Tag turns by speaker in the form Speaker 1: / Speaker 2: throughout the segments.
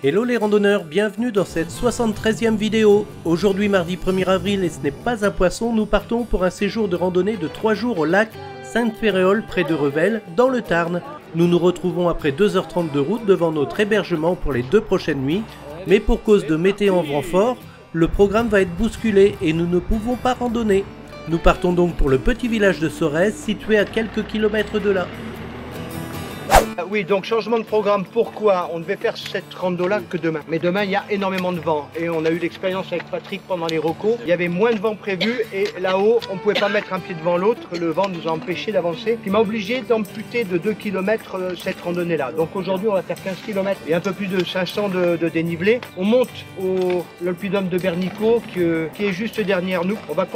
Speaker 1: Hello les randonneurs, bienvenue dans cette 73e vidéo. Aujourd'hui mardi 1er avril et ce n'est pas un poisson, nous partons pour un séjour de randonnée de 3 jours au lac Sainte-Féréole près de Revel, dans le Tarn. Nous nous retrouvons après 2h30 de route devant notre hébergement pour les 2 prochaines nuits. Mais pour cause de météo en vent fort, le programme va être bousculé et nous ne pouvons pas randonner. Nous partons donc pour le petit village de Sorèze, situé à quelques kilomètres de là.
Speaker 2: Oui, donc changement de programme. Pourquoi? On devait faire cette rando-là que demain. Mais demain, il y a énormément de vent. Et on a eu l'expérience avec Patrick pendant les recos. Il y avait moins de vent prévu et là-haut, on ne pouvait pas mettre un pied devant l'autre. Le vent nous a empêché d'avancer. Il m'a obligé d'amputer de 2 km cette randonnée-là. Donc aujourd'hui, on va faire 15 km et un peu plus de 500 de dénivelé. On monte au l'Oppidum de Bernico qui est juste derrière nous. On va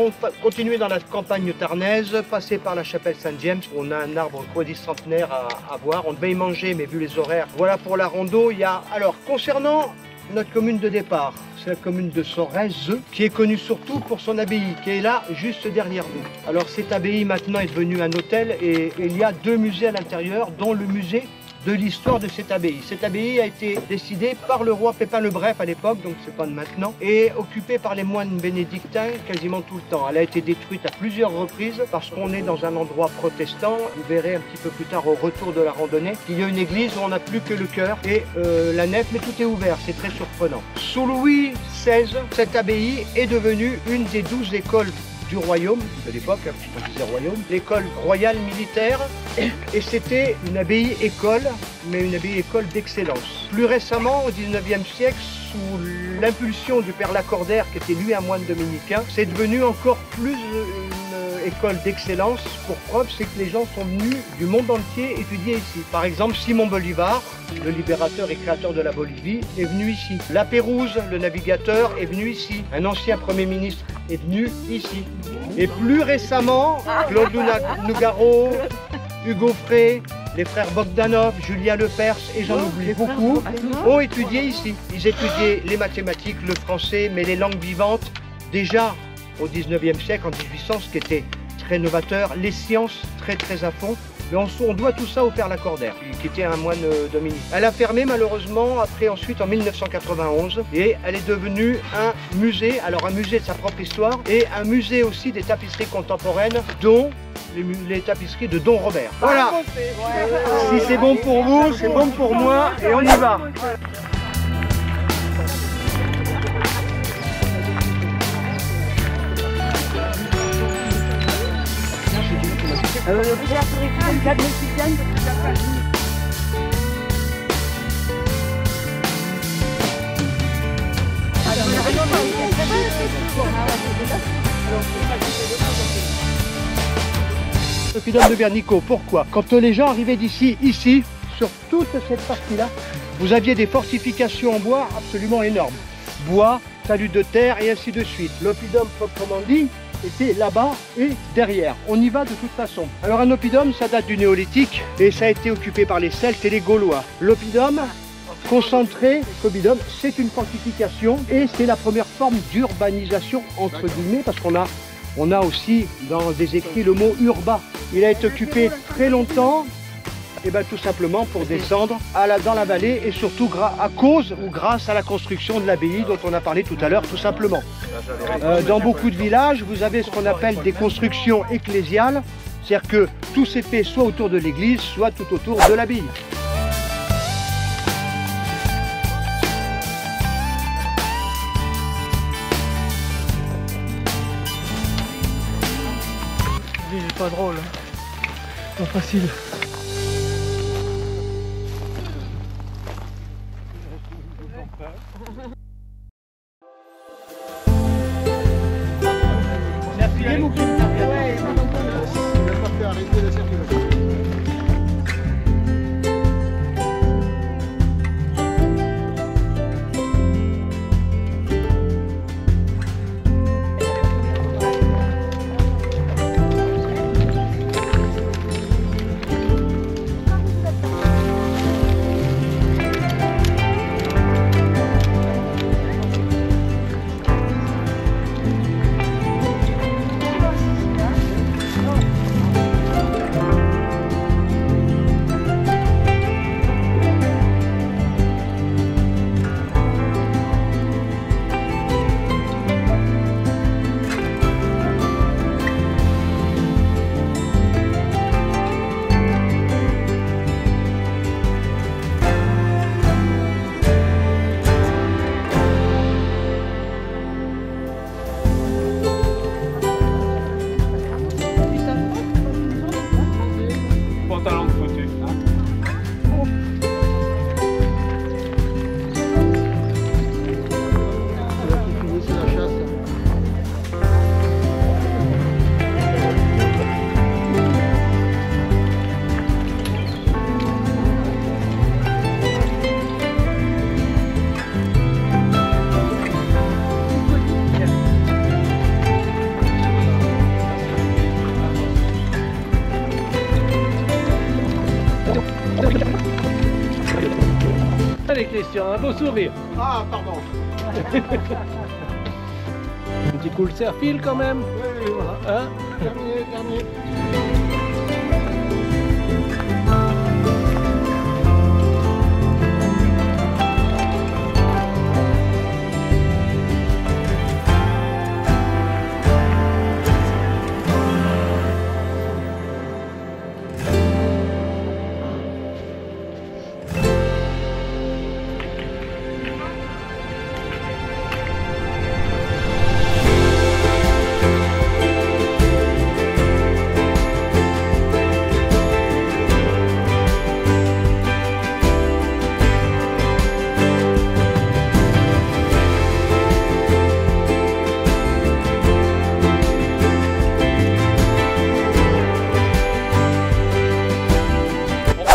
Speaker 2: continuer dans la campagne tarnaise, passer par la chapelle Saint-James. On a un arbre Quadris centenaire à voir. On devait y manger, mais vu les horaires, voilà pour la rando. Alors, concernant notre commune de départ, c'est la commune de Sorèze, qui est connue surtout pour son abbaye, qui est là, juste derrière nous. Alors, cette abbaye, maintenant, est devenue un hôtel et il y a 2 musées à l'intérieur, dont le musée de l'histoire de cette abbaye. Cette abbaye a été décidée par le roi Pépin le Bref à l'époque, donc c'est pas de maintenant, et occupée par les moines bénédictins quasiment tout le temps. Elle a été détruite à plusieurs reprises parce qu'on est dans un endroit protestant. Vous verrez un petit peu plus tard au retour de la randonnée qu'il y a une église où on n'a plus que le chœur et la nef, mais tout est ouvert, c'est très surprenant. Sous Louis XVI, cette abbaye est devenue une des 12 écoles du royaume, de l'époque, on disait royaume, l'école royale militaire, et c'était une abbaye-école, mais une abbaye-école d'excellence. Plus récemment, au 19e siècle, sous l'impulsion du père Lacordaire, qui était lui un moine dominicain, c'est devenu encore plus une école d'excellence. Pour preuve, c'est que les gens sont venus du monde entier étudier ici. Par exemple, Simon Bolivar, le libérateur et créateur de la Bolivie, est venu ici. La Pérouse, le navigateur, est venu ici. Un ancien Premier ministre est venu ici. Et plus récemment, Claude Nougaro, Hugo Frey, les frères Bogdanov, Julien Lepers et j'en oublie beaucoup, ont étudié ici. Ils étudiaient les mathématiques, le français, mais les langues vivantes, déjà au 19e siècle, en 1800, ce qui était très novateur, les sciences très à fond. Mais on doit tout ça au père Lacordaire, qui était un moine dominicain. Elle a fermé malheureusement ensuite en 1991 et elle est devenue un musée, alors un musée de sa propre histoire et un musée aussi des tapisseries contemporaines, dont les tapisseries de Don Robert. Voilà, si c'est bon pour vous, c'est bon pour moi et on y va. L'Oppidum de Bernico, pourquoi? Quand les gens arrivaient d'ici, ici, sur toute cette partie-là, vous aviez des fortifications en bois absolument énormes. Bois, talus de terre et ainsi de suite. L'Oppidum, proprement dit, était là-bas et derrière. On y va de toute façon. Alors un oppidum, ça date du néolithique et ça a été occupé par les Celtes et les Gaulois. L'oppidum, concentré, l'oppidum, c'est une fortification et c'est la première forme d'urbanisation entre guillemets parce qu'on a aussi dans des écrits le mot urba. Il a été occupé très longtemps. Et bien tout simplement pour descendre dans la vallée et surtout à cause ou grâce à la construction de l'abbaye dont on a parlé tout à l'heure tout simplement. Dans beaucoup de villages, vous avez ce qu'on appelle des constructions ecclésiales, c'est-à-dire que tout s'est fait soit autour de l'église, soit tout autour de l'abbaye.
Speaker 3: C'est pas drôle, pas facile.
Speaker 1: Allez Christian, un beau sourire.
Speaker 2: Ah, pardon.
Speaker 1: Un petit coup le serre-fil quand même.
Speaker 2: Oui, voilà.
Speaker 1: Hein?
Speaker 2: Terminé.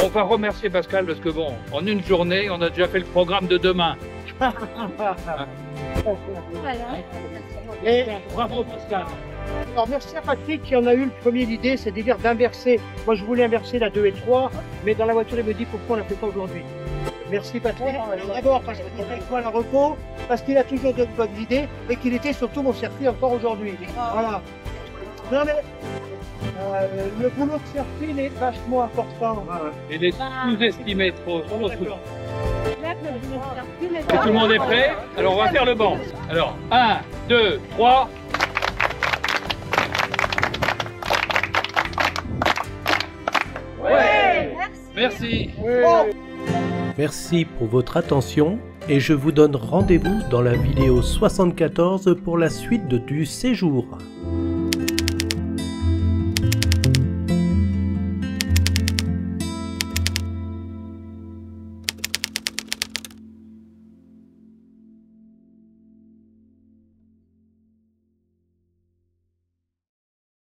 Speaker 4: On va remercier Pascal parce que bon, en une journée, on a déjà fait le programme de demain.
Speaker 2: Et
Speaker 4: Bravo Pascal.
Speaker 2: alors merci à Patrick qui en a eu le premier l'idée, c'est-à-dire d'inverser. Moi je voulais inverser la 2 et 3, mais dans la voiture il me dit pourquoi on ne la fait pas aujourd'hui. Merci Patrick. D'abord parce qu'il fait quoi le repos, parce qu'il a toujours de bonnes idées et qu'il était sur tout mon circuit encore aujourd'hui. Voilà. Non mais le boulot de circuit est vachement important.
Speaker 4: Il est sous-estimé trop.
Speaker 5: Tout
Speaker 4: Tout le monde est prêt? Alors on va faire le banc. Alors 1, 2, 3. Ouais. Merci.
Speaker 1: Merci pour votre attention et je vous donne rendez-vous dans la vidéo 74 pour la suite du séjour.